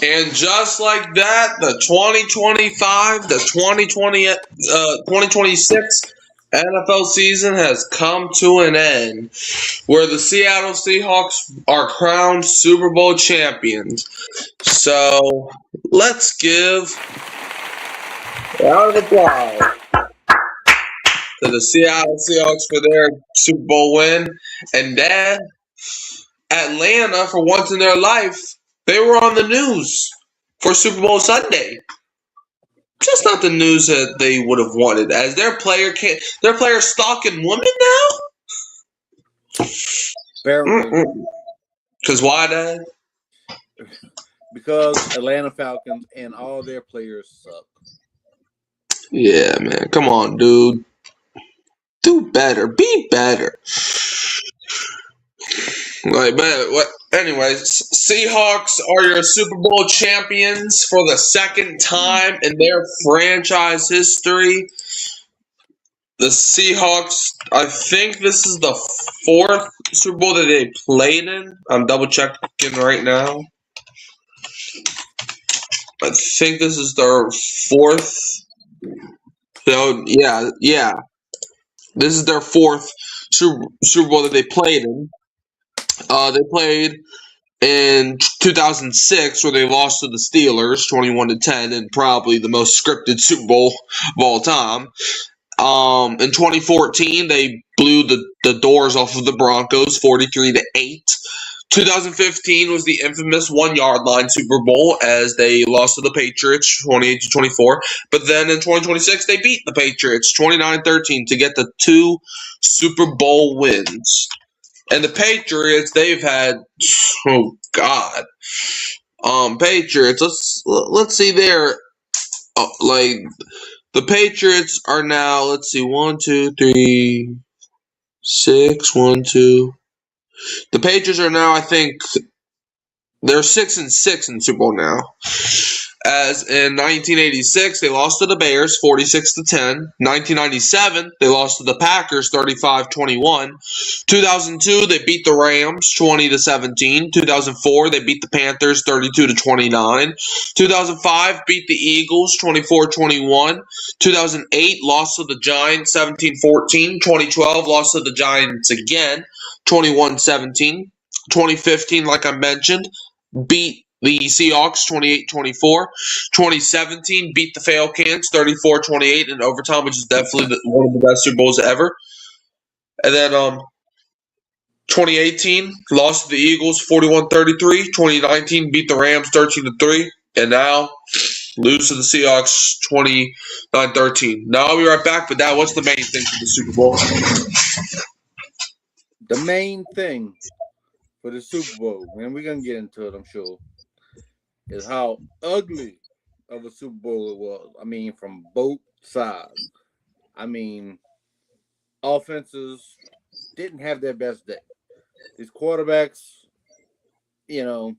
And just like that, the 2025, the 2026 NFL season has come to an end, where the Seattle Seahawks are crowned Super Bowl champions. So let's give a round of applause to the Seattle Seahawks for their Super Bowl win. And then Atlanta, for once in their life, they were on the news for Super Bowl Sunday. Just not the news that they would have wanted, as their player stalking women now. Barely. Because why, Dad? Because Atlanta Falcons and all their players suck. Yeah, man. Come on, dude. Do better. Be better. Like, but what? Anyways, Seahawks are your Super Bowl champions for the second time in their franchise history. The Seahawks, I think this is the fourth Super Bowl that they played in. I'm double checking right now. I think this is their fourth. So yeah. This is their fourth Super Bowl that they played in. They played in 2006, where they lost to the Steelers 21-10, and probably the most scripted Super Bowl of all time. In 2014, they blew the doors off of the Broncos 43-8. 2015 was the infamous 1-yard line Super Bowl, as they lost to the Patriots 28-24. But then in 2026, they beat the Patriots 29-13 to get the 2 Super Bowl wins. And the Patriots, they've had, oh God, Patriots. Let's see there. Like, the Patriots are now, let's see, 1, 2, 3, 6, 1, 2. The Patriots are now, I think, they're 6-6 in the Super Bowl now. As in 1986, they lost to the Bears 46-10. 1997, they lost to the Packers 35-21. 2002, they beat the Rams 20-17. 2004, they beat the Panthers 32-29. 2005, beat the Eagles 24-21. 2008, lost to the Giants 17-14. 2012, lost to the Giants again 21-17. 2015, like I mentioned, beat the Seahawks 28-24. 2017 beat the Falcons 34-28 in overtime, which is definitely one of the best Super Bowls ever. And then 2018 lost to the Eagles 41-33. 2019 beat the Rams 13-3. And now lose to the Seahawks 29-13. Now I'll be right back, but Dad, what's the main thing for the Super Bowl? The main thing for the Super Bowl, and we're going to get into it, I'm sure, is how ugly of a Super Bowl it was. I mean, from both sides. I mean, offenses didn't have their best day. These quarterbacks, I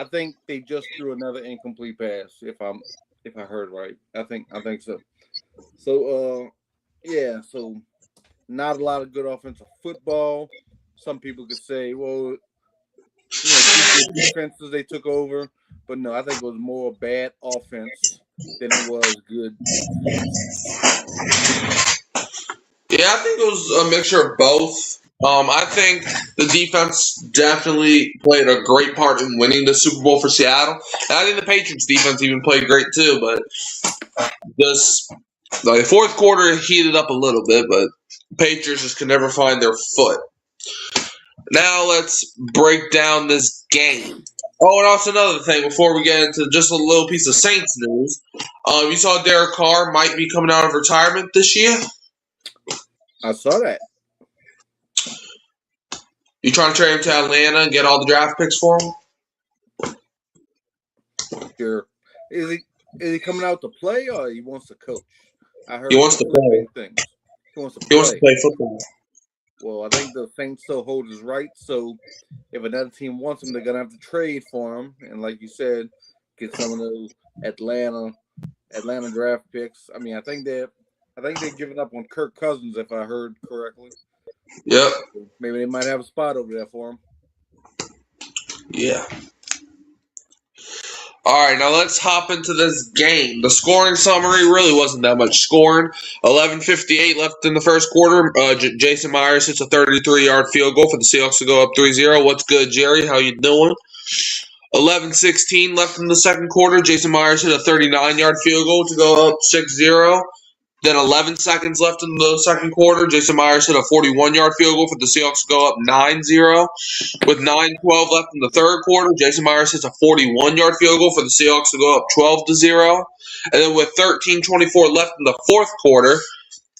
think they just threw another incomplete pass, if I heard right. I think so. So so not a lot of good offensive football. Some people could say, well, defenses they took over. But no, I think it was more bad offense than it was good. Yeah, I think it was a mixture of both. I think the defense definitely played a great part in winning the Super Bowl for Seattle. And I think the Patriots defense even played great too, but the fourth quarter heated up a little bit, but Patriots just could never find their foot. Now let's break down this game. Oh, and also another thing before we get into just a little piece of Saints news. You saw Derek Carr might be coming out of retirement this year. I saw that. You trying to trade him to Atlanta and get all the draft picks for him? Sure. Is he coming out to play or he wants to coach? I heard he wants to play. Things. He wants to He wants to play. play football. Well, I think the Saints still hold his rights. So if another team wants him, they're gonna have to trade for him. And like you said, get some of those Atlanta draft picks. I mean, I think they're giving up on Kirk Cousins, if I heard correctly. Yep. Maybe they might have a spot over there for him. Yeah. All right, now let's hop into this game. The scoring summary really wasn't that much scoring. 11:58 left in the first quarter. Jason Myers hits a 33-yard field goal for the Seahawks to go up 3-0. What's good, Jerry? How you doing? 11:16 left in the second quarter. Jason Myers hit a 39-yard field goal to go up 6-0. Then 11 seconds left in the second quarter. Jason Myers hit a 41-yard field goal for the Seahawks to go up 9-0. With 9:12 left in the third quarter, Jason Myers hits a 41-yard field goal for the Seahawks to go up 12-0. And then with 13:24 left in the fourth quarter,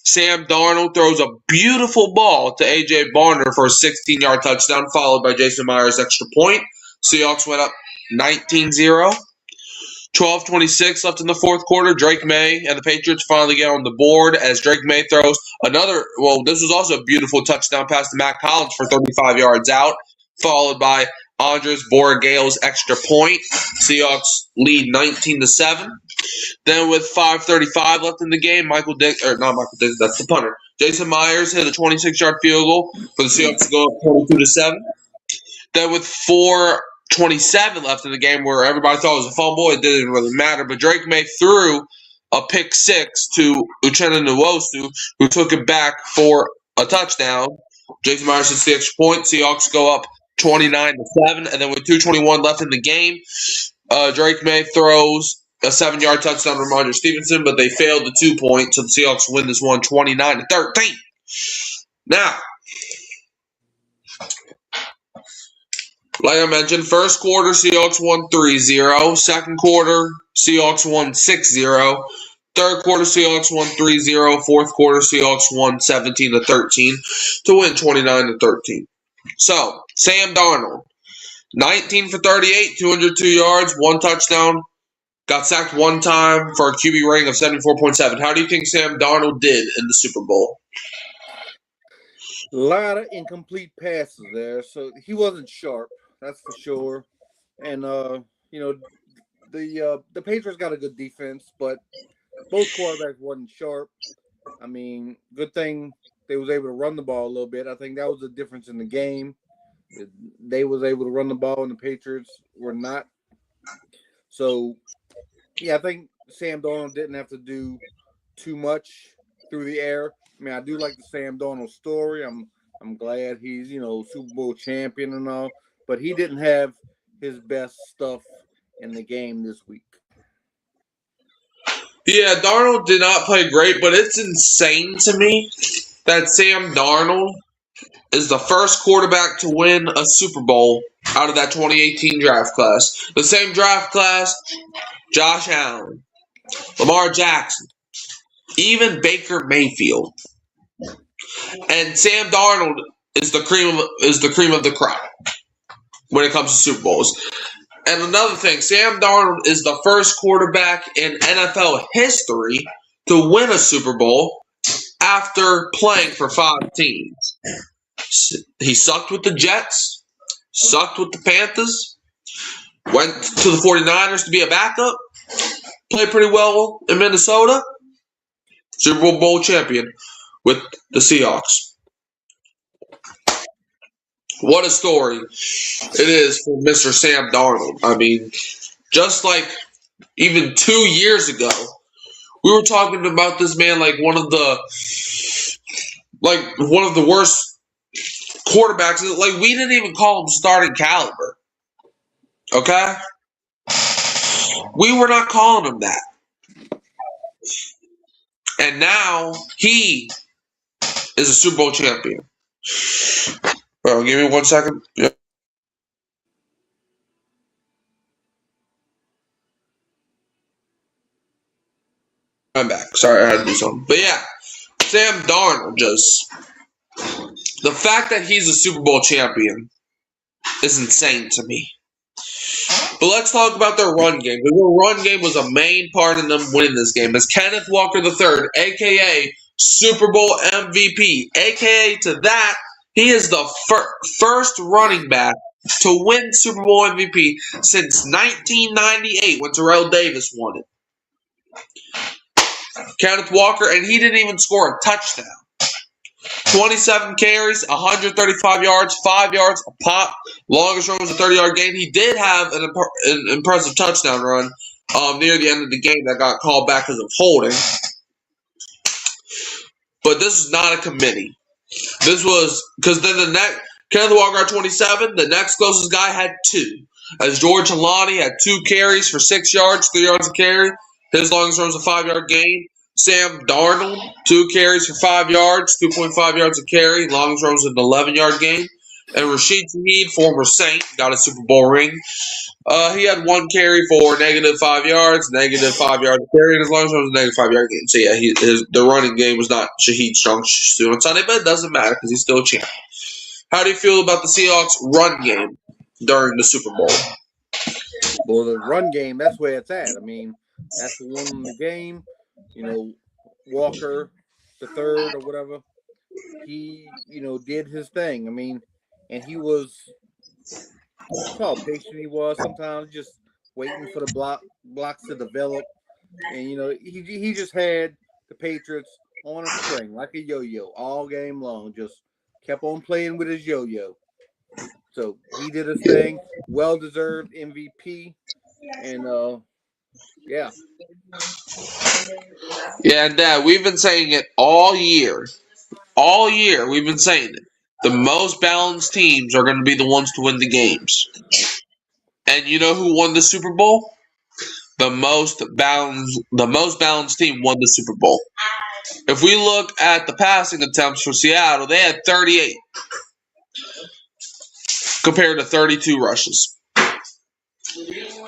Sam Darnold throws a beautiful ball to A.J. Barner for a 16-yard touchdown, followed by Jason Myers' extra point. Seahawks went up 19-0. 12:26 left in the fourth quarter. Drake May and the Patriots finally get on the board as Drake May throws another. Well, this was also a beautiful touchdown pass to Matt Collins for 35 yards out, followed by Andres Borregale's extra point. Seahawks lead 19-7. Then with 5:35 left in the game, not Michael Diggs, that's the punter. Jason Myers hit a 26-yard field goal for the Seahawks to go up 22-7. Then with 4:27 left in the game, where everybody thought it was a fumble, it didn't really matter. But Drake May threw a pick six to Uchenna Nwosu, who took it back for a touchdown. Jason Myers hits the extra point. Seahawks go up 29-7, and then with 2:21 left in the game, Drake May throws a 7-yard touchdown to Ramondre Stevenson, but they failed the 2 point, so the Seahawks win this one 29-13. Now, like I mentioned, first quarter, Seahawks won 3-0. Second quarter, Seahawks won 6-0. Third quarter, Seahawks won 3-0. Fourth quarter, Seahawks won 17-13 to win 29-13. So, Sam Darnold, 19 for 38, 202 yards, 1 touchdown. Got sacked 1 time for a QB rating of 74.7. How do you think Sam Darnold did in the Super Bowl? A lot of incomplete passes there, so he wasn't sharp. That's for sure. And the Patriots got a good defense, but both quarterbacks wasn't sharp. I mean, good thing they was able to run the ball a little bit. I think that was the difference in the game. They was able to run the ball, and the Patriots were not. So, yeah, I think Sam Darnold didn't have to do too much through the air. I mean, I do like the Sam Darnold story. I'm glad he's, Super Bowl champion and all, but he didn't have his best stuff in the game this week. Yeah, Darnold did not play great, but it's insane to me that Sam Darnold is the first quarterback to win a Super Bowl out of that 2018 draft class. The same draft class, Josh Allen, Lamar Jackson, even Baker Mayfield. And Sam Darnold is the cream of the crop when it comes to Super Bowls. And another thing, Sam Darnold is the first quarterback in NFL history to win a Super Bowl after playing for 5 teams. He sucked with the Jets, sucked with the Panthers, went to the 49ers to be a backup, played pretty well in Minnesota, Super Bowl champion with the Seahawks. What a story it is for Mr. Sam Darnold. I mean, just like even 2 years ago, we were talking about this man like one of the worst quarterbacks. Like, we didn't even call him starting caliber. Okay? We were not calling him that. And now he is a Super Bowl champion. Bro, give me 1 second. Yeah. I'm back. Sorry, I had to do something. But yeah, Sam Darnold the fact that he's a Super Bowl champion is insane to me. But let's talk about their run game. The run game was a main part in them winning this game. As Kenneth Walker III, a.k.a. Super Bowl MVP. AKA to that, he is the first running back to win Super Bowl MVP since 1998 when Terrell Davis won it. Kenneth Walker, and he didn't even score a touchdown. 27 carries, 135 yards, 5 yards a pop. Longest run was a 30-yard gain. He did have an impressive touchdown run near the end of the game that got called back because of holding. But this was not a committee. This was because then the next Kenneth Walker had 27. The next closest guy had 2. As George Holani had 2 carries for 6 yards, 3 yards a carry. His longest run was a 5-yard gain. Sam Darnold, 2 carries for 5 yards, 2.5 yards a carry. Longest run was an 11-yard gain. And Rashid Shaheed, former Saint, got a Super Bowl ring. He had 1 carry for -5 yards, -5 yards a carry, and his longest run was a -5-yard gain. So yeah, the running game was not Shaheed's strong suit on Sunday, but it doesn't matter because he's still a champ. How do you feel about the Seahawks' run game during the Super Bowl? Well, the run game, that's where it's at. I mean, that's the one in the game. You know, Walker, the third or whatever, he, did his thing. I mean, and he was, how patient he was sometimes, just waiting for the blocks to develop. And, he just had the Patriots on a string, like a yo-yo, all game long, just kept on playing with his yo-yo. So he did his thing, well-deserved MVP, and yeah. Yeah, Dad, we've been saying it all year. All year, we've been saying it. The most balanced teams are going to be the ones to win the games. And you know who won the Super Bowl? The most balanced team won the Super Bowl. If we look at the passing attempts for Seattle, they had 38 compared to 32 rushes.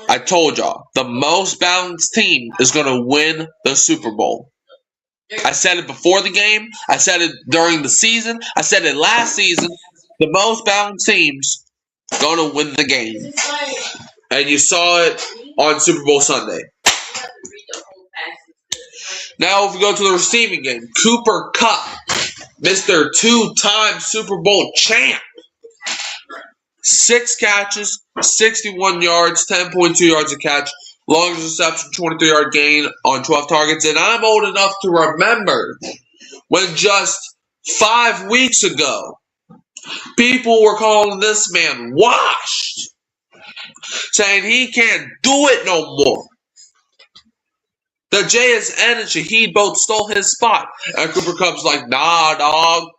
I told y'all, the most balanced team is going to win the Super Bowl. I said it before the game. I said it during the season. I said it last season. The most balanced team's going to win the game. And you saw it on Super Bowl Sunday. Now, if we go to the receiving game, Cooper Kupp, Mr. 2-time Super Bowl champ. 6 catches, 61 yards, 10.2 yards a catch. Longest reception, 23-yard gain on 12 targets. And I'm old enough to remember when just 5 weeks ago, people were calling this man washed, saying he can't do it no more. The JSN and Shaheed both stole his spot. And Cooper Kupp's like, nah, dog.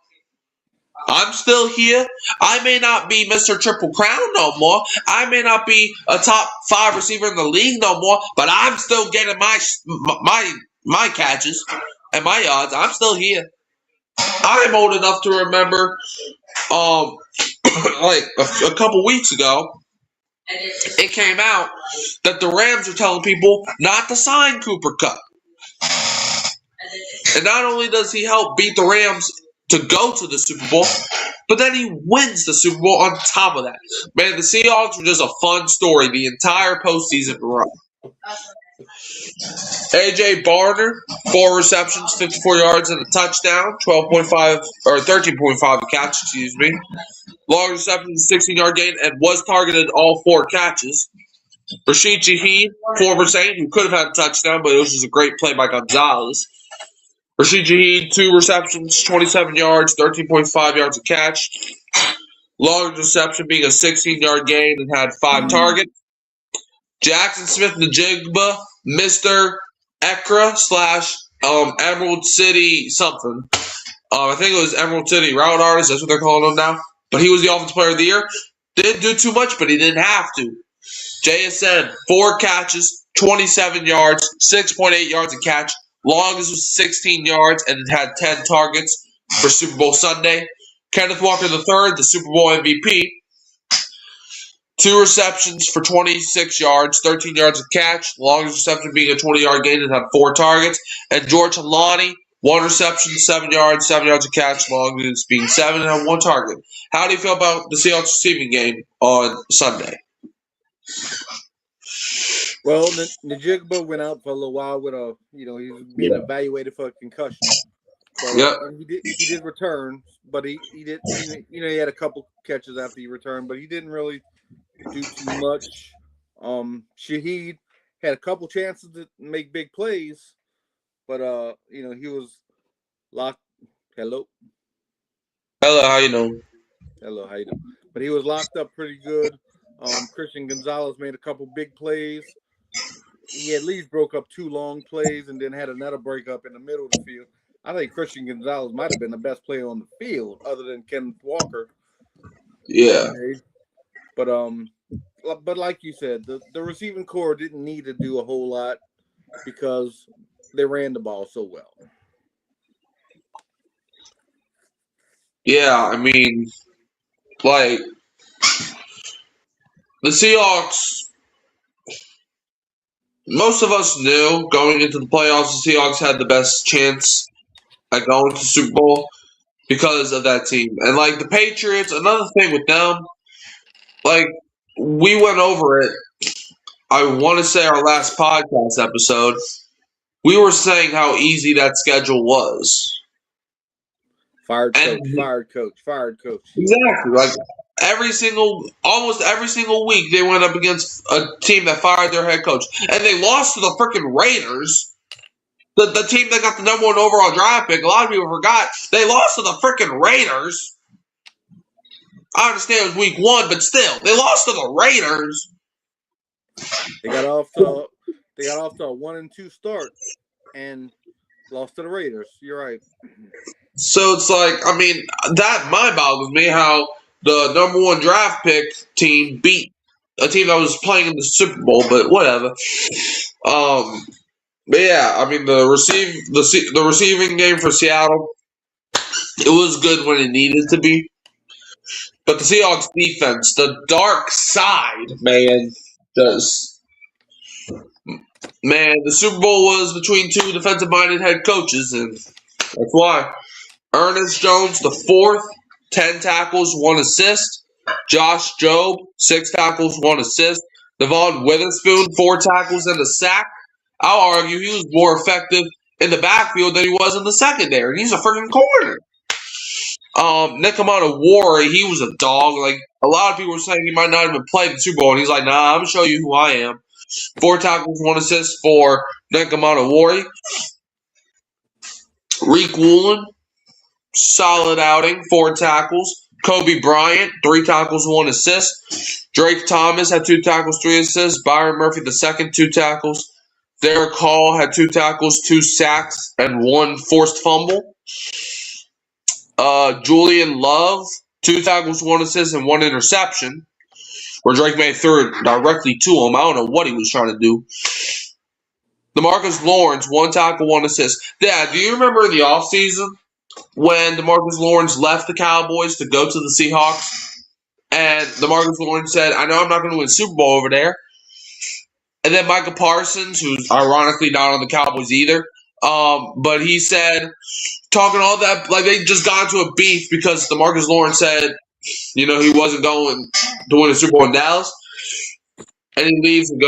I'm still here. I may not be Mr. Triple Crown no more. I may not be a top 5 receiver in the league no more, but I'm still getting my catches and my yards. I'm still here. I'm old enough to remember, like a couple weeks ago, it came out that the Rams are telling people not to sign Cooper Kupp. And not only does he help beat the Rams to go to the Super Bowl, but then he wins the Super Bowl on top of that. Man, the Seahawks were just a fun story the entire postseason run. AJ Barner, 4 receptions, 54 yards and a touchdown, 12.5 or 13.5 a catch, excuse me. Long reception, 16-yard gain, and was targeted all 4 catches. Rashid Shaheed, former Saint, who could have had a touchdown, but it was just a great play by Gonzalez. Rashid Shaheed, 2 receptions, 27 yards, 13.5 yards a catch. Long reception being a 16-yard gain and had 5 targets. Jackson Smith-Njigba, Mr. Ekra / Emerald City something. I think it was Emerald City Route Artist. That's what they're calling him now. But he was the Offensive Player of the Year. Didn't do too much, but he didn't have to. JSN, 4 catches, 27 yards, 6.8 yards a catch. Longest was 16 yards and it had 10 targets for Super Bowl Sunday. Kenneth Walker III, the Super Bowl MVP. 2 receptions for 26 yards, 13 yards a catch. Longest reception being a 20-yard gain and had 4 targets. And George Holani, 1 reception, 7 yards a catch. Longest being 7 and had 1 target. How do you feel about the Seahawks receiving game on Sunday? Well, Njigba went out for a little while with he was being evaluated for a concussion. Yep. And he did return, but he did he had a couple catches after he returned, but he didn't really do too much. Shaheed had a couple chances to make big plays, but he was locked. Hello, How you doing? hello, how you doing? But he was locked up pretty good. Christian Gonzalez made a couple big plays. He at least broke up 2 long plays and then had another breakup in the middle of the field. I think Christian Gonzalez might have been the best player on the field, other than Kenneth Walker. Yeah. Okay. But like you said, the receiving core didn't need to do a whole lot because they ran the ball so well. Yeah, I mean, like the Seahawks. Most of us knew going into the playoffs, the Seahawks had the best chance at going to the Super Bowl because of that team. And like the Patriots, another thing with them, like we went over it. I want to say our last podcast episode, we were saying how easy that schedule was. Fired And coach. exactly, like almost every single week, they went up against a team that fired their head coach, and they lost to the freaking Raiders, the team that got the number 1 overall draft pick. A lot of people forgot they lost to the freaking Raiders. I understand it was week 1, but still, they lost to the Raiders. They got off to a 1-2 start and lost to the Raiders. You're right. So it's like, I mean, that mind boggles me how the number 1 draft pick team beat a team that was playing in the Super Bowl, but whatever. But yeah, I mean the receiving game for Seattle, it was good when it needed to be. But the Seahawks defense, the dark side, man, the Super Bowl was between 2 defensive-minded head coaches, and that's why. Ernest Jones, the 4th, 10 tackles, 1 assist. Josh Jobe, 6 tackles, 1 assist. Devon Witherspoon, 4 tackles and a sack. I'll argue he was more effective in the backfield than he was in the secondary. And he's a freaking corner. Nick Wari, he was a dog. Like a lot of people were saying he might not even play the Super Bowl, and he's like, "Nah, I'm gonna show you who I am." 4 tackles, 1 assist for Nick Wari. Reek Woolen, solid outing, 4 tackles. Kobe Bryant, 3 tackles, 1 assist. Drake Thomas had 2 tackles, 3 assists. Byron Murphy II, 2 tackles. Derek Hall had 2 tackles, 2 sacks, and 1 forced fumble. Julian Love, 2 tackles, 1 assist, and 1 interception. Where Drake May threw it directly to him. I don't know what he was trying to do. DeMarcus Lawrence, 1 tackle, 1 assist. Dad, do you remember in the offseason when DeMarcus Lawrence left the Cowboys to go to the Seahawks? And DeMarcus Lawrence said, I know I'm not going to win Super Bowl over there. And then Micah Parsons, who's ironically not on the Cowboys either, but he said, talking all that, like they just got into a beef because DeMarcus Lawrence said, he wasn't going to win a Super Bowl in Dallas. And he leaves and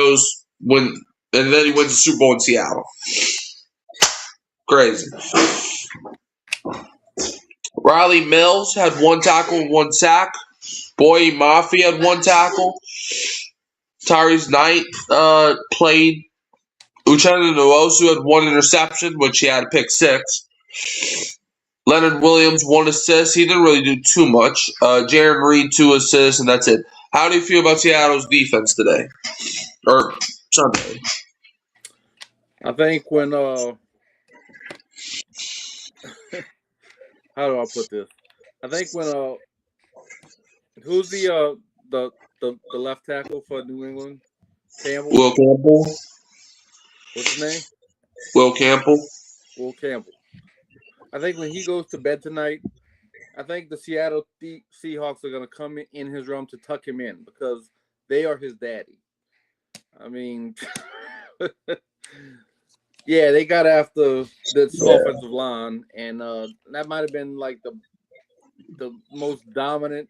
and then he wins the Super Bowl in Seattle. Crazy. Riley Mills had 1 tackle and 1 sack. Boye Mafe had 1 tackle. Tyrese Knight played. Uchenna Nwosu had 1 interception, which he had a pick 6. Leonard Williams, 1 assist. He didn't really do too much. Jaron Reed, 2 assists, and that's it. How do you feel about Seattle's defense today? Or Sunday? I think when how do I put this? I think when who's the left tackle for New England? Campbell. Will Campbell. What's his name? Will Campbell. Will Campbell. I think when he goes to bed tonight, I think the Seattle Seahawks are going to come in his room to tuck him in because they are his daddy. I mean, yeah, they got after this offensive line, and that might have been like the most dominant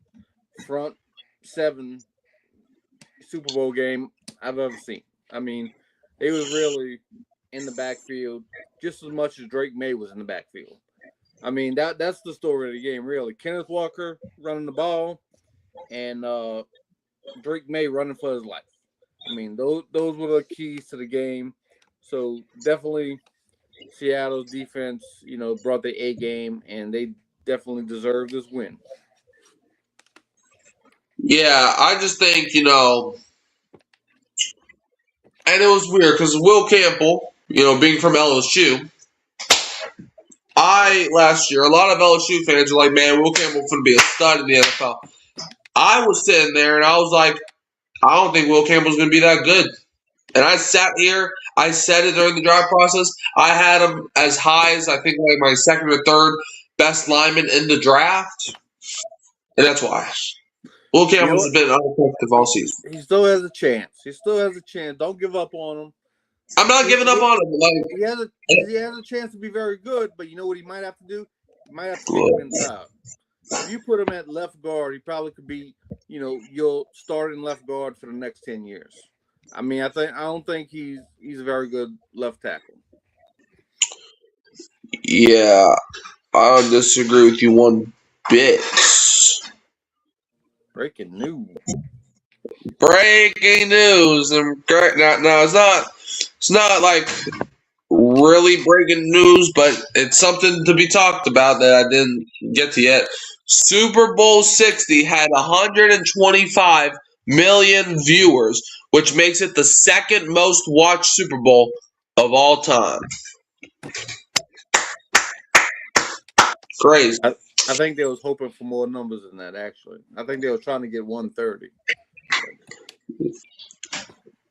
front 7 Super Bowl game I've ever seen. I mean, they was really in the backfield just as much as Drake May was in the backfield. I mean, that's the story of the game, really. Kenneth Walker running the ball, and Drake May running for his life. I mean, those were the keys to the game. So definitely, Seattle's defense, brought the A game, and they definitely deserve this win. Yeah, I just think, and it was weird because Will Campbell, being from LSU, last year, a lot of LSU fans are like, man, Will Campbell's going to be a stud in the NFL. I was sitting there and I was like, I don't think Will Campbell's going to be that good. And I sat here, I said it during the draft process. I had him as high as I think like my second or third best lineman in the draft. And that's why. Will Campbell's been uneffective all season. He still has a chance. Don't give up on him. I'm not giving up on him. Like, he has a chance to be very good, but you know what he might have to do? He might have to take him inside. If you put him at left guard, he probably could be, your starting left guard for the next 10 years. I mean, I don't think he's a very good left tackle. Yeah, I don't disagree with you one bit. Breaking news. And no, it's not like really breaking news, but it's something to be talked about that I didn't get to yet. Super Bowl 60 had 125 million viewers, which makes it the second most watched Super Bowl of all time. Crazy. I think they was hoping for more numbers than that, actually. I think they were trying to get 130.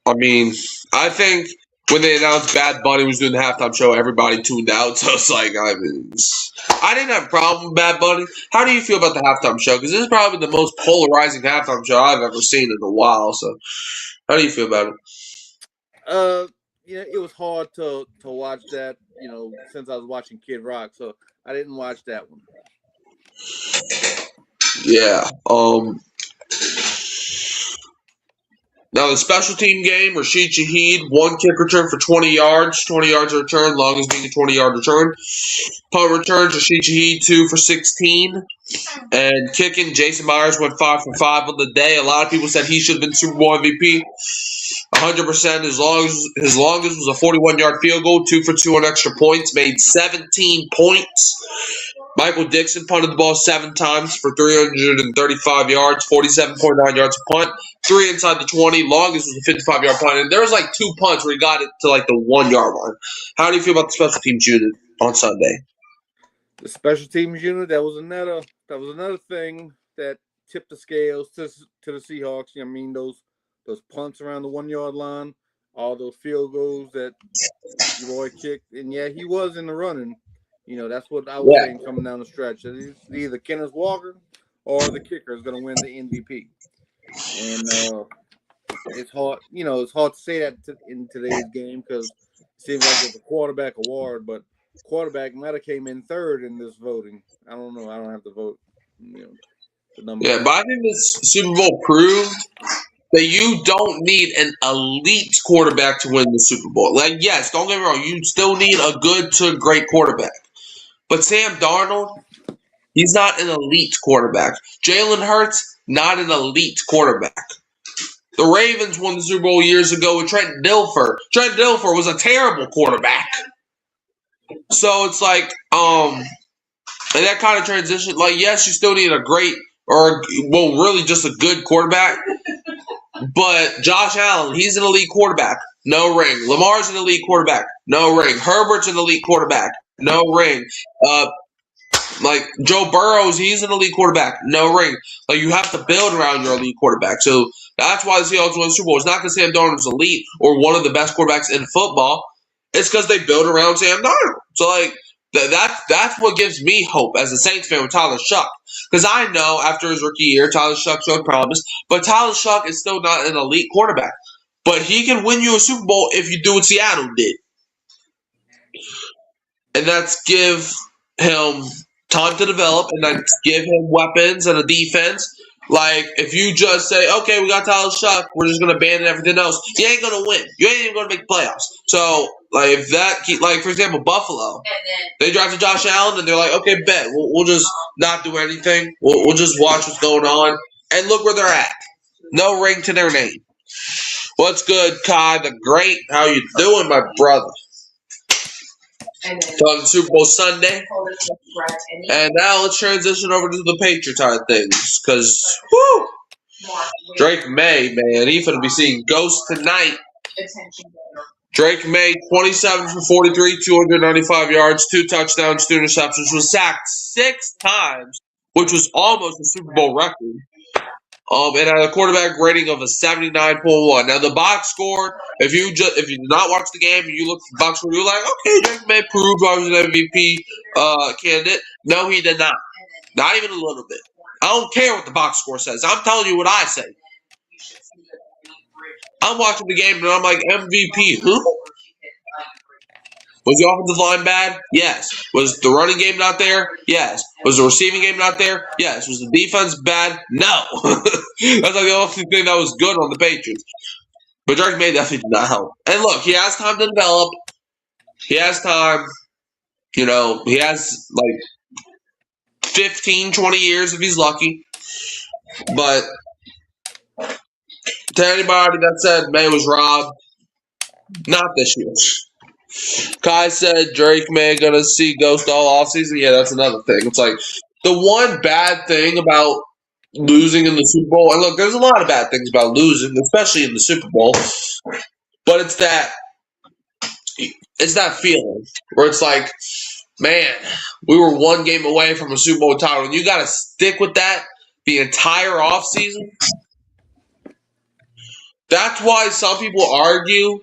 I mean, I think when they announced Bad Bunny was doing the halftime show, everybody tuned out. So it's like, I didn't have a problem with Bad Bunny. How do you feel about the halftime show? Because this is probably the most polarizing halftime show I've ever seen in a while. So how do you feel about it? It was hard to watch that, since I was watching Kid Rock. So I didn't watch that one. Yeah. Now the special team game, Rashid Shaheed, one kick return for 20 yards. 20 yards return, longest being a 20-yard return. Punt returns, Rashid Shaheed, 2 for 16. And kicking, Jason Myers went 5 for 5 on the day. A lot of people said he should have been Super Bowl MVP. 100%. His longest was a 41-yard field goal, 2 for 2 on extra points, made 17 points. Michael Dixon punted the ball 7 times for 335 yards, 47.9 yards a punt, 3 inside the 20. Longest was a 55-yard punt. And there was like 2 punts where he got it to like the 1-yard line. How do you feel about the special teams unit on Sunday? The special teams unit, that was another thing that tipped the scales to the Seahawks. I mean, those punts around the 1-yard line, all those field goals that your boy kicked, and yeah, he was in the running. That's what I was saying coming down the stretch. It's either Kenneth Walker or the kicker is going to win the MVP. And it's hard, it's hard to say that in today's game because it seems like it's a quarterback award, but quarterback might have came in third in this voting. I don't know. I don't have to vote. The number. Yeah, but I think this Super Bowl proved that you don't need an elite quarterback to win the Super Bowl. Like, yes, don't get me wrong, you still need a good to great quarterback. But Sam Darnold, he's not an elite quarterback. Jalen Hurts, not an elite quarterback. The Ravens won the Super Bowl years ago with Trent Dilfer. Trent Dilfer was a terrible quarterback. So it's like, and that kind of transition, like, yes, you still need a great, really just a good quarterback. But Josh Allen, he's an elite quarterback. No ring. Lamar's an elite quarterback. No ring. Herbert's an elite quarterback. No ring. Like Joe Burrows, he's an elite quarterback. No ring. Like you have to build around your elite quarterback. So that's why the Seahawks won the Super Bowl. It's not because Sam Darnold's elite or one of the best quarterbacks in football. It's because they build around Sam Darnold. So like that's what gives me hope as a Saints fan with Tyler Shough. Because I know after his rookie year, Tyler Shough showed promise, but Tyler Shough is still not an elite quarterback. But he can win you a Super Bowl if you do what Seattle did. And that's give him time to develop and then give him weapons and a defense. Like, if you just say, okay, we got Tyler Shough, we're just going to abandon everything else, you ain't going to win. You ain't even going to make playoffs. So, Like if that, like for example, Buffalo, they drafted Josh Allen, and they're like, okay, bet we'll just not do anything. We'll just watch what's going on, and look where they're at. No ring to their name. What's good, Kai the Great? How you doing, my brother? Talking Super Bowl Sunday, and now let's transition over to the Patriots side of things, because Drake May, man, he's gonna be seeing ghosts tonight. Drake May, 27 for 43, 295 yards, 2 touchdowns, 2 interceptions, was sacked 6 times, which was almost a Super Bowl record. And had a quarterback rating of a 79.1. Now the box score, if you did not watch the game and you look at the box score, you're like, okay, Drake May proved I was an MVP candidate. No, he did not. Not even a little bit. I don't care what the box score says. I'm telling you what I say. I'm watching the game and I'm like, MVP, who? Was the offensive line bad? Yes. Was the running game not there? Yes. Was the receiving game not there? Yes. Was the defense bad? No. That's like the only thing that was good on the Patriots. But Drake May definitely did not help. And look, he has time to develop. He has time. You know, he has like 15, 20 years if he's lucky. But to anybody that said May was robbed, not this year. Kai said Drake May gonna see Ghost all offseason. Yeah, that's another thing. It's like the one bad thing about losing in the Super Bowl, and look, there's a lot of bad things about losing, especially in the Super Bowl, but it's that feeling where it's like, man, we were one game away from a Super Bowl title, and you gotta stick with that the entire offseason. That's why some people argue.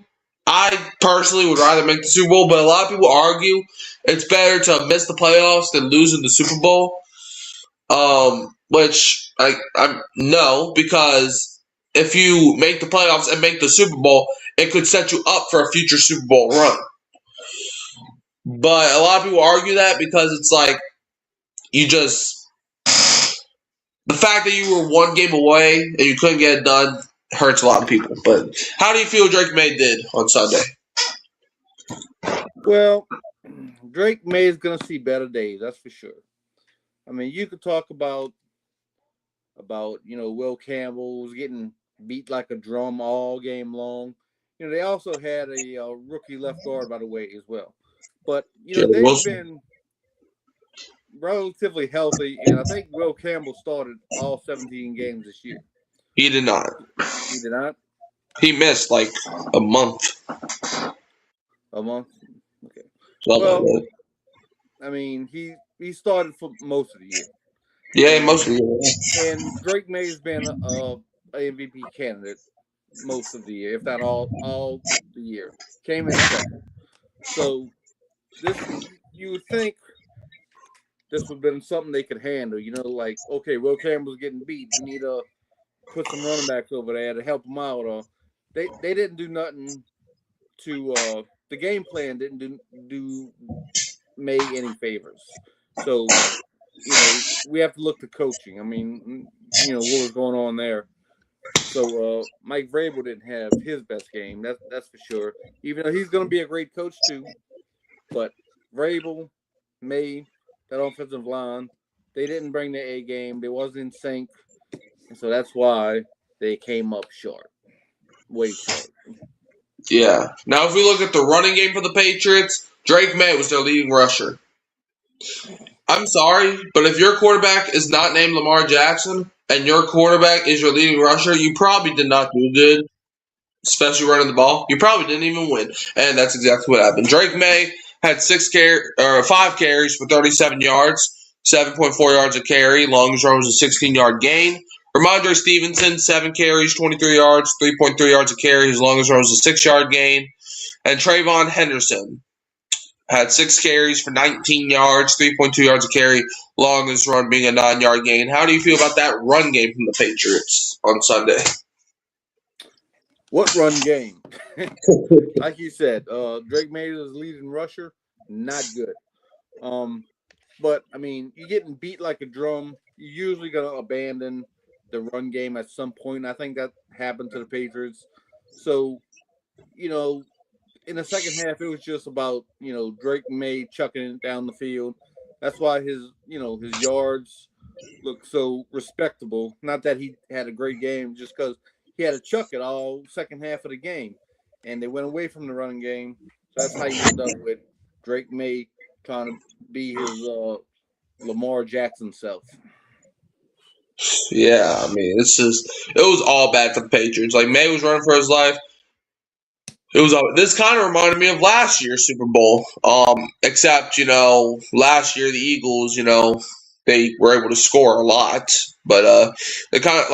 I personally would rather make the Super Bowl, but a lot of people argue it's better to miss the playoffs than lose in the Super Bowl. Which I'm no, because if you make the playoffs and make the Super Bowl, it could set you up for a future Super Bowl run. But a lot of people argue that because it's like the fact that you were one game away and you couldn't get it done hurts a lot of people. But how do you feel Drake May did on Sunday? Well, Drake May is going to see better days, that's for sure. I mean, you could talk about Will Campbell was getting beat like a drum all game long. They also had a rookie left guard, by the way, as well. But they've been relatively healthy, and I think Will Campbell started all 17 games this year. He did not. He did not? He missed like a month. A month? Okay. Well, I mean, he started for most of the year. Yeah, most of the year. And Drake May has been a MVP candidate most of the year, if not all the year. Came in second. So you would think this would have been something they could handle. Like, okay, Will Campbell's getting beat. We need to put some running backs over there to help him out. They didn't do nothing to the game plan didn't do May any favors. So we have to look to coaching. I mean, what was going on there. So Mike Vrabel didn't have his best game. That's for sure. Even though he's going to be a great coach too, but Vrabel, May, that offensive line, they didn't bring their A game. They wasn't in sync, and so that's why they came up short, way short. Yeah. Now, if we look at the running game for the Patriots, Drake May was their leading rusher. I'm sorry, but if your quarterback is not named Lamar Jackson and your quarterback is your leading rusher, you probably did not do good, especially running the ball. You probably didn't even win, and that's exactly what happened. Drake May had 5 carries for 37 yards, 7.4 yards a carry. Longest run was a 16-yard gain. Ramondre Stevenson, 7 carries, 23 yards, 3.3 yards a carry. His longest run was a 6-yard gain. And Trayvon Henderson had 6 carries for 19 yards, 3.2 yards a carry. Longest run being a 9-yard gain. How do you feel about that run game from the Patriots on Sunday? What run game? Like you said, Drake May is leading rusher. Not good. But, I mean, you're getting beat like a drum. You're usually going to abandon the run game at some point. I think that happened to the Patriots. So, in the second half, it was just about Drake May chucking it down the field. That's why his yards look so respectable. Not that he had a great game, just because he had to chuck it all second half of the game, and they went away from the running game. So that's how you end up with Drake May trying to be his Lamar Jackson self. Yeah, I mean, it was all bad for the Patriots. Like, May was running for his life. This kind of reminded me of last year's Super Bowl. Except, last year the Eagles, they were able to score a lot, but it kind of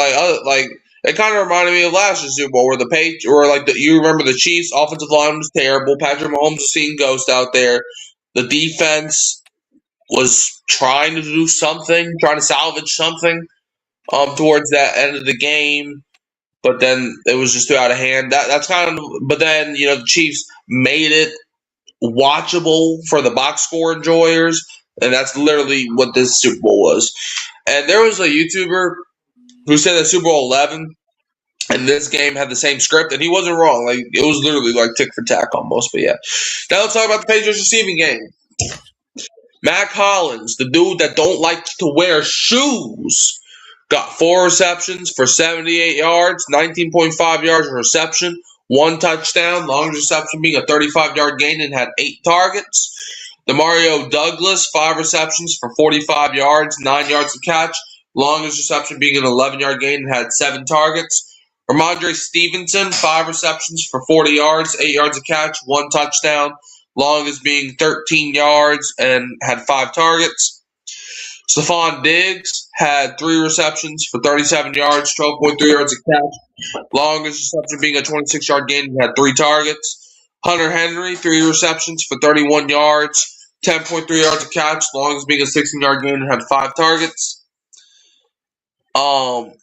it kind of reminded me of last year's Super Bowl where the Patriots, or you remember the Chiefs' offensive line was terrible. Patrick Mahomes was seeing ghosts out there. The defense was trying to do something, trying to salvage something towards that end of the game. But then it was just too out of hand. That's kind of. But then the Chiefs made it watchable for the box score enjoyers, and that's literally what this Super Bowl was. And there was a YouTuber who said that Super Bowl 11 and this game had the same script, and he wasn't wrong. Like, it was literally like tick for tack almost. But yeah, now let's talk about the Patriots receiving game. Matt Collins, the dude that don't like to wear shoes, got 4 receptions for 78 yards, 19.5 yards reception, 1 touchdown, longest reception being a 35-yard gain, and had 8 targets. Demario Douglas, 5 receptions for 45 yards, 9 yards to catch, longest reception being an 11-yard gain, and had 7 targets. Ramondre Stevenson, 5 receptions for 40 yards, 8 yards to catch, 1 touchdown, longest being 13 yards, and had 5 targets. Stephon Diggs had 3 receptions for 37 yards, 12.3 yards a catch. Longest reception being a 26-yard gain and had 3 targets. Hunter Henry, 3 receptions for 31 yards, 10.3 yards a catch. Longest being a 16-yard gain and had 5 targets. Kayshon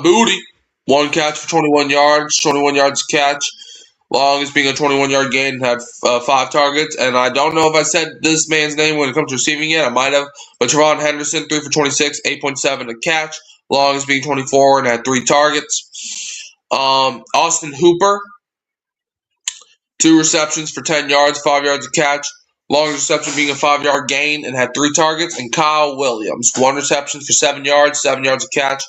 Boutte, 1 catch for 21 yards, 21 yards a catch. Longest being a 21-yard gain, had 5 targets. And I don't know if I said this man's name when it comes to receiving yet. I might have. But Trevon Henderson, 3 for 26, 8.7 a catch. Longest being 24 and had 3 targets. Austin Hooper, 2 receptions for 10 yards, 5 yards a catch. Longest reception being a 5-yard gain and had 3 targets. And Kyle Williams, 1 reception for 7 yards, 7 yards a catch.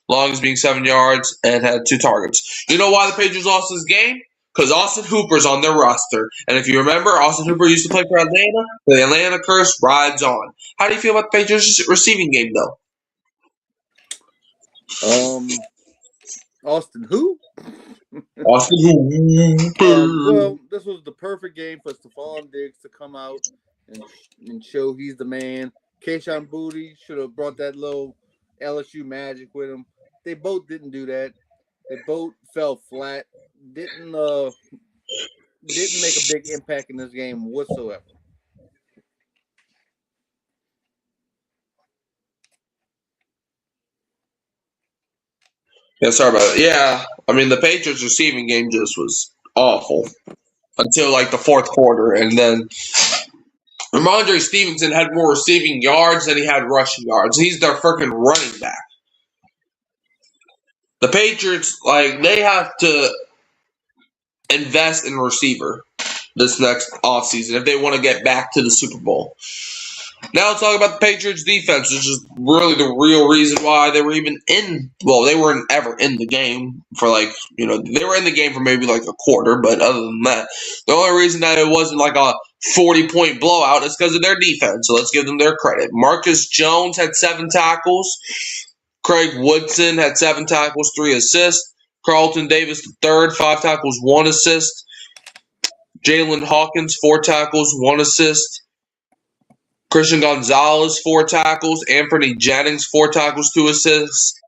Longest being 7 yards and had 2 targets. You know why the Patriots lost this game? Because Austin Hooper's on their roster. And if you remember, Austin Hooper used to play for Atlanta. The Atlanta curse rides on. How do you feel about the Patriots receiving game, though? Austin who? Austin Hooper. Well, this was the perfect game for Stephon Diggs to come out and show he's the man. Kayshon Boutte should have brought that little LSU magic with him. They both didn't do that. They both fell flat. Didn't make a big impact in this game whatsoever. Yeah, sorry about that. Yeah, I mean, the Patriots receiving game just was awful until the 4th quarter, and then Ramondre Stevenson had more receiving yards than he had rushing yards. He's their freaking running back. The Patriots, they have to invest in a receiver this next offseason if they want to get back to the Super Bowl. Now let's talk about the Patriots defense, which is really the real reason why they were even they weren't ever in the game for they were in the game for maybe a quarter, but other than that, the only reason that it wasn't a 40-point blowout is because of their defense. So let's give them their credit. Marcus Jones had 7 tackles. Craig Woodson had 7 tackles, 3 assists. Carlton Davis III, 5 tackles, 1 assist. Jalen Hawkins, 4 tackles, 1 assist. Christian Gonzalez, 4 tackles. Anthony Jennings, 4 tackles, 2 assists.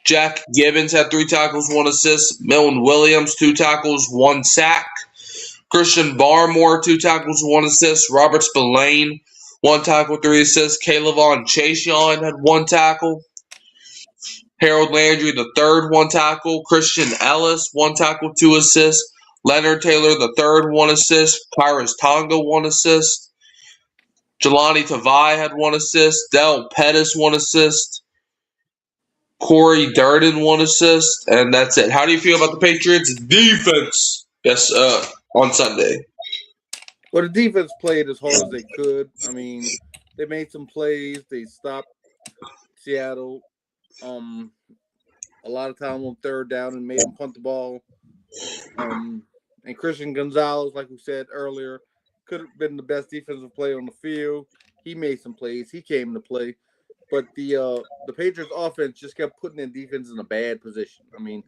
Jack Gibbons had 3 tackles, 1 assist. Milton Williams, 2 tackles, 1 sack. Christian Barmore, 2 tackles, 1 assist. Robert Spillane, 1 tackle, 3 assists. Kayvon Chaisson had 1 tackle. Harold Landry III, 1 tackle. Christian Ellis, 1 tackle, 2 assists. Leonard Taylor III, 1 assist. Kyrus Tonga, 1 assist. Jelani Tavai had 1 assist. Del Pettis, 1 assist. Corey Durden 1 assist, and that's it. How do you feel about the Patriots' defense? Yes, on Sunday. Well, the defense played as hard as they could. I mean, they made some plays. They stopped Seattle a lot of time on third down and made them punt the ball. And Christian Gonzalez, like we said earlier, could have been the best defensive player on the field. He made some plays. He came to play. But the Patriots offense just kept putting their defense in a bad position. I mean,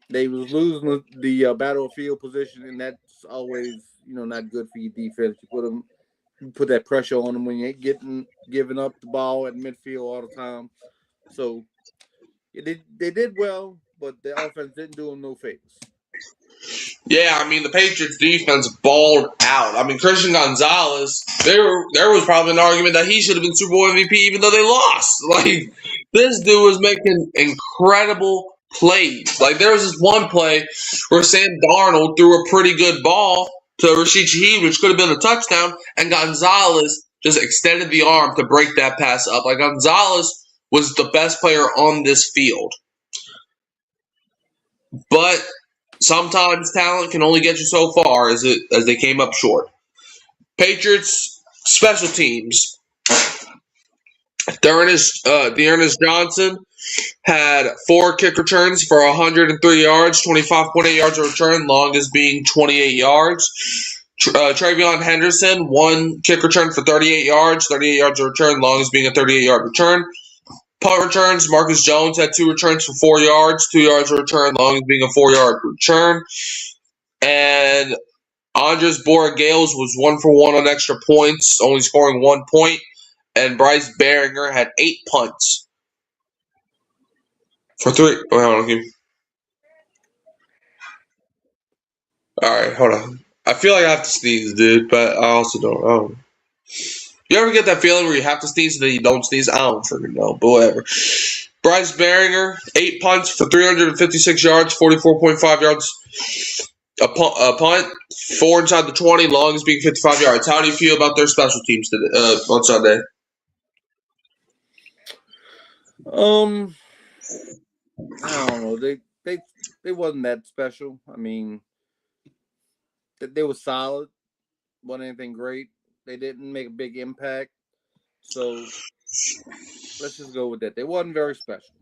they was losing the battlefield position, and that's always, not good for your defense. You put that pressure on them when you're giving up the ball at midfield all the time. So they did well, but the offense didn't do them no favors. Yeah, I mean, the Patriots defense balled out. I mean, Christian Gonzalez, there was probably an argument that he should have been Super Bowl MVP even though they lost. Like, this dude was making incredible plays. Like, there was this one play where Sam Darnold threw a pretty good ball to Rashid Shaheed, which could have been a touchdown, and Gonzalez just extended the arm to break that pass up. Like, Gonzalez was the best player on this field. But sometimes talent can only get you so far as they came up short. Patriots special teams. D'Ernest Johnson had 4 kick returns for 103 yards, 25.8 yards a return, longest being 28 yards. Travion Henderson, 1 kick return for 38 yards a return, longest being a 38-yard return. Punt returns, Marcus Jones had 2 returns for 4 yards, 2 yards a return, longest being a 4-yard return. And Andres Borregales was 1 for 1 on extra points, only scoring 1 point. And Bryce Baringer had 8 punts for 3. Oh, hold on. All right, hold on. I feel like I have to sneeze, dude, but I also don't know. You ever get that feeling where you have to sneeze and then you don't sneeze? I don't freaking know, but whatever. Bryce Baringer, 8 punts for 356 yards, 44.5 yards. A punt, 4 inside the 20, longest being 55 yards. How do you feel about their special teams today, on Sunday? I don't know. They wasn't that special. I mean, they were solid. Wasn't anything great. They didn't make a big impact. So let's just go with that. They wasn't very special.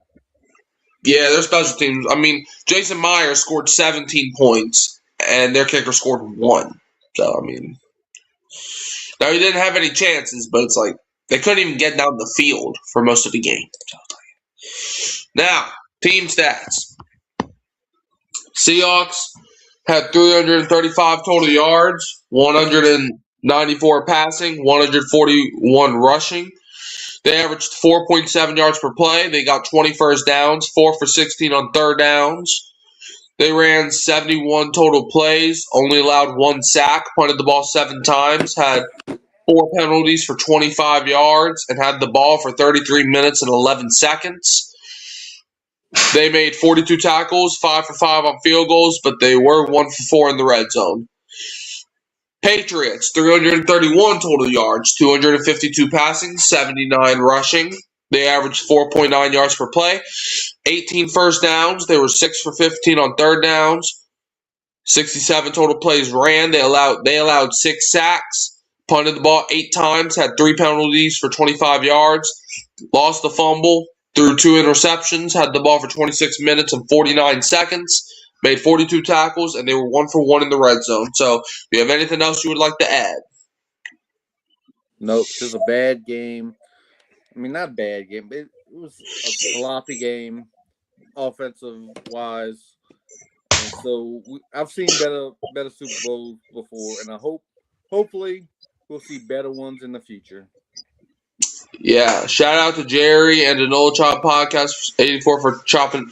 Yeah, their special teams. I mean, Jason Myers scored 17 points, and their kicker scored 1. So, I mean, now he didn't have any chances, but it's like they couldn't even get down the field for most of the game. Now, team stats. Seahawks had 335 total yards, 194 passing, 141 rushing. They averaged 4.7 yards per play. They got 20 first downs, 4 for 16 on third downs. They ran 71 total plays, only allowed 1 sack, punted the ball 7 times, had 4 penalties for 25 yards, and had the ball for 33 minutes and 11 seconds. They made 42 tackles, 5 for 5 on field goals, but they were 1 for 4 in the red zone. Patriots, 331 total yards, 252 passing, 79 rushing. They averaged 4.9 yards per play, 18 first downs. They were 6 for 15 on third downs, 67 total plays ran. They allowed 6 sacks, punted the ball 8 times, had 3 penalties for 25 yards, lost the fumble, threw 2 interceptions, had the ball for 26 minutes and 49 seconds. Made 42 tackles, and they were 1 for 1 in the red zone. So, do you have anything else you would like to add? Nope, just a bad game. I mean, not bad game, but it was a sloppy game, offensive-wise. And so, I've seen better Super Bowls before, and hopefully we'll see better ones in the future. Yeah, shout out to Jerry and the No Chop Podcast 84 for chopping,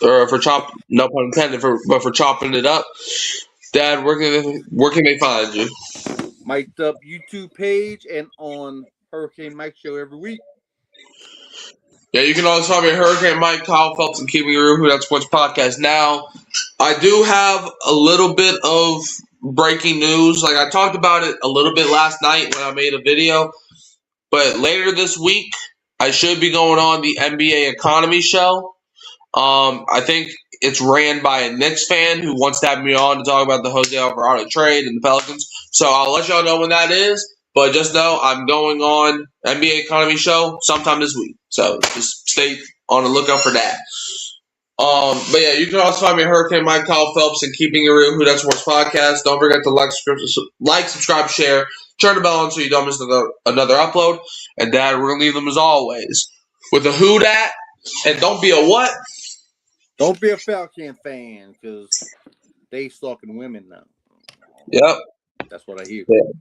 no pun intended, for chopping it up. Dad, where can they find you? Mic'd Up YouTube page and on Hurricane Mike Show every week. Yeah, you can also find me at Hurricane Mike, Kyle Phelps, and Keeping It Real, Who That Sports Podcast. Now, I do have a little bit of breaking news. Like, I talked about it a little bit last night when I made a video. But later this week, I should be going on the NBA Economy Show. I think it's ran by a Knicks fan who wants to have me on to talk about the Jose Alvarado trade and the Pelicans. So I'll let y'all know when that is. But just know I'm going on NBA Economy Show sometime this week. So just stay on the lookout for that. But yeah, you can also find me at Hurricane Mike Kyle Phelps and Keeping It Real, Who That Sports Podcast. Don't forget to like, subscribe, share, turn the bell on so you don't miss another upload. And Dad, we're gonna leave them as always with a Who Dat, and don't be a what? Don't be a Falcon fan because they stalking women now. Yep. That's what I hear. Yeah.